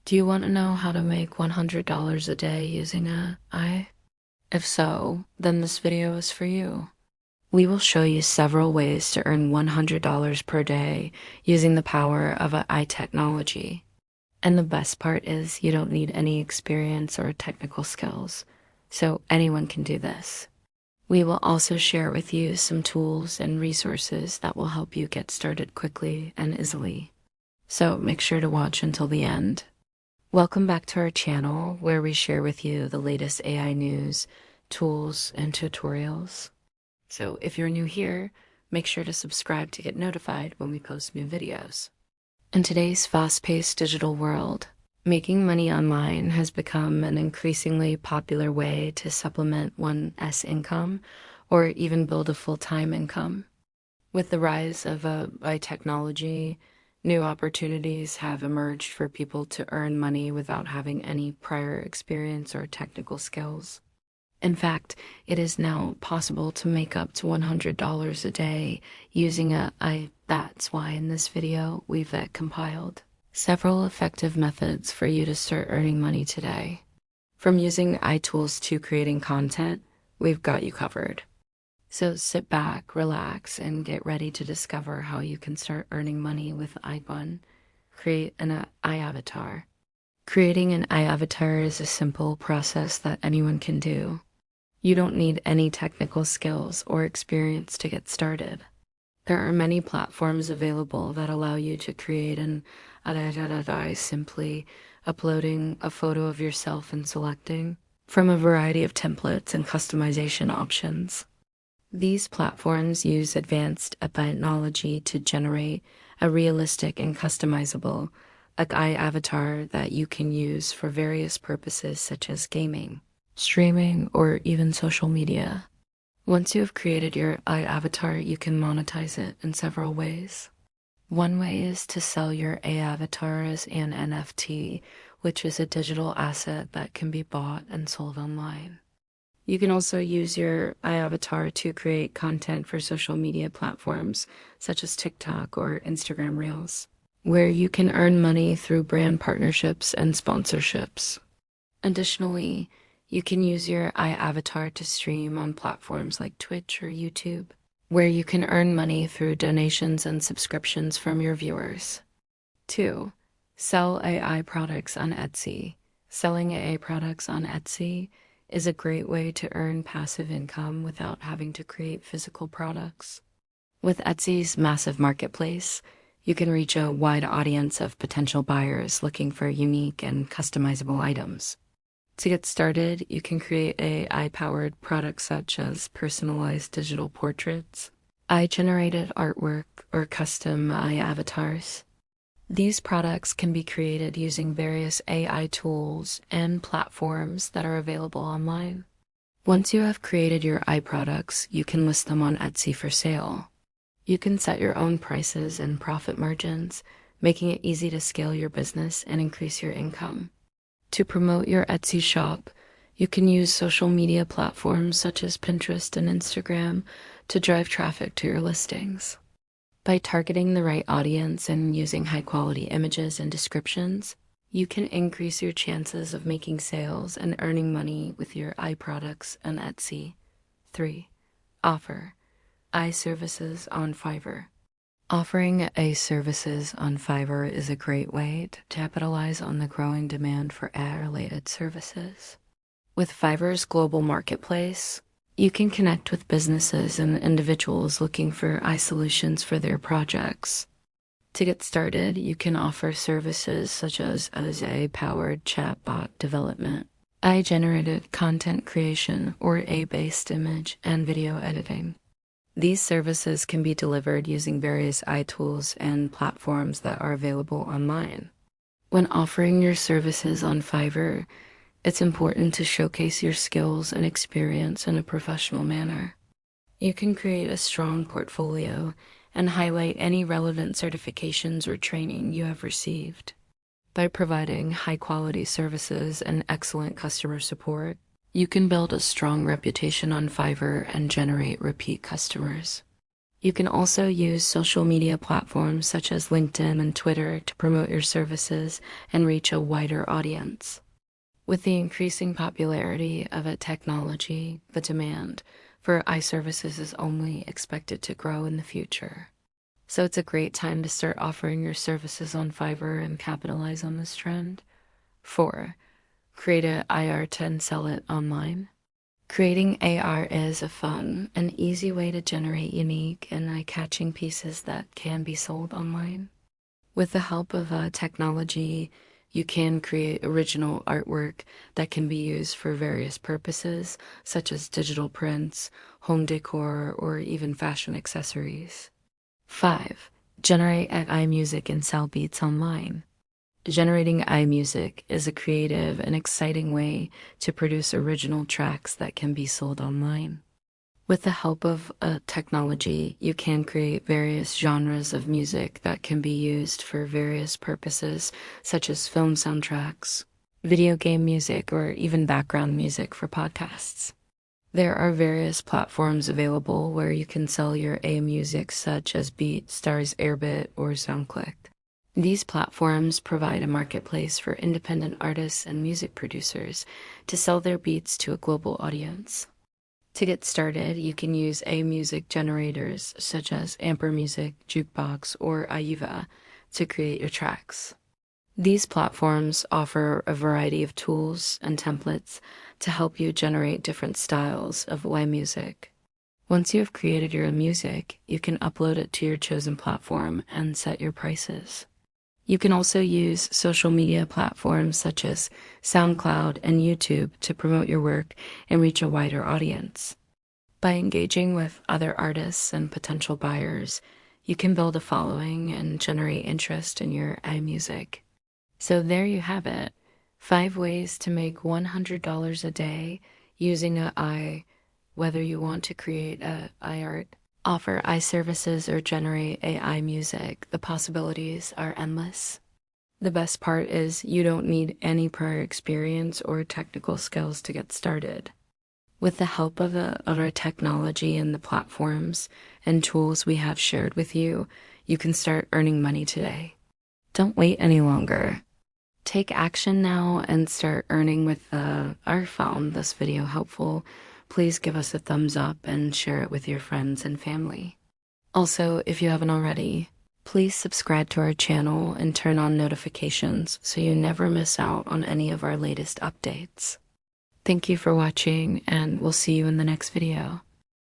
Do you want to know how to make $100 a day using AI? If so, then this video is for you. We will show you several ways to earn $100 per day using the power of AI technology. And the best part is you don't need any experience or technical skills, so anyone can do this. We will also share with you some tools and resources that will help you get started quickly and easily. So make sure to watch until the end. Welcome back to our channel where we share with you the latest AI news, tools, and tutorials. So if you're new here, make sure to subscribe to get notified when we post new videos. In today's fast-paced digital world, making money online has become an increasingly popular way to supplement one's income or even build a full-time income. With the rise of AI technology, new opportunities have emerged for people to earn money without having any prior experience or technical skills. In fact, it is now possible to make up to $100 a day using AI. That's why in this video, we've compiled several effective methods for you to start earning money today. From using AI tools to creating content, we've got you covered. So sit back, relax, and get ready to discover how you can start earning money with AI. Create an AI avatar. Creating an AI avatar is a simple process that anyone can do. You don't need any technical skills or experience to get started. There are many platforms available that allow you to create an avatar simply uploading a photo of yourself and selecting from a variety of templates and customization options. These platforms use advanced technology to generate a realistic and customizable AI avatar that you can use for various purposes such as gaming, streaming, or even social media. Once you have created your AI avatar, you can monetize it in several ways. One way is to sell your AI avatar as an NFT, which is a digital asset that can be bought and sold online. You can also use your AI avatar to create content for social media platforms such as TikTok or Instagram Reels, where you can earn money through brand partnerships and sponsorships. Additionally, you can use your AI avatar to stream on platforms like Twitch or YouTube, where you can earn money through donations and subscriptions from your viewers. 2. Sell AI products on Etsy. Selling AI products on Etsy is a great way to earn passive income without having to create physical products. With Etsy's massive marketplace, you can reach a wide audience of potential buyers looking for unique and customizable items. To get started, you can create AI-powered products such as personalized digital portraits, AI-generated artwork, or custom AI avatars. These products can be created using various AI tools and platforms that are available online. Once you have created your AI products, you can list them on Etsy for sale. You can set your own prices and profit margins, making it easy to scale your business and increase your income. To promote your Etsy shop, you can use social media platforms such as Pinterest and Instagram to drive traffic to your listings. By targeting the right audience and using high-quality images and descriptions, you can increase your chances of making sales and earning money with your AI products on Etsy. 3. Offer AI services on Fiverr. Offering AI services on Fiverr is a great way to capitalize on the growing demand for AI-related services. With Fiverr's global marketplace, you can connect with businesses and individuals looking for AI solutions for their projects. To get started, you can offer services such as AI-powered chatbot development, AI-generated content creation, or AI-based image and video editing. These services can be delivered using various AI tools and platforms that are available online. When offering your services on Fiverr, it's important to showcase your skills and experience in a professional manner. You can create a strong portfolio and highlight any relevant certifications or training you have received. By providing high-quality services and excellent customer support, you can build a strong reputation on Fiverr and generate repeat customers. You can also use social media platforms such as LinkedIn and Twitter to promote your services and reach a wider audience. With the increasing popularity of a technology, the demand for AI services is only expected to grow in the future. So it's a great time to start offering your services on Fiverr and capitalize on this trend. 4. Create a IR and sell it online. Creating AR is a fun and easy way to generate unique and eye-catching pieces that can be sold online. With the help of technology, you can create original artwork that can be used for various purposes, such as digital prints, home decor, or even fashion accessories. 5. Generate AI music and sell beats online. Generating AI music is a creative and exciting way to produce original tracks that can be sold online. With the help of technology, you can create various genres of music that can be used for various purposes, such as film soundtracks, video game music, or even background music for podcasts. There are various platforms available where you can sell your AI music, such as BeatStars, Airbit, or SoundClick. These platforms provide a marketplace for independent artists and music producers to sell their beats to a global audience. To get started, you can use AI music generators such as Amper Music, Jukebox, or Aiva to create your tracks. These platforms offer a variety of tools and templates to help you generate different styles of AI music. Once you have created your music, you can upload it to your chosen platform and set your prices. You can also use social media platforms such as SoundCloud and YouTube to promote your work and reach a wider audience. By engaging with other artists and potential buyers, you can build a following and generate interest in your AI music. So there you have it, 5 ways to make $100 a day using AI, whether you want to create AI art, offer AI services, or generate AI music. The possibilities are endless. The best part is you don't need any prior experience or technical skills to get started. With the help of our technology and the platforms and tools we have shared with you, you can start earning money today. Don't wait any longer. Take action now and start earning with I found this video helpful. Please give us a thumbs up and share it with your friends and family. Also, if you haven't already, please subscribe to our channel and turn on notifications so you never miss out on any of our latest updates. Thank you for watching, and we'll see you in the next video.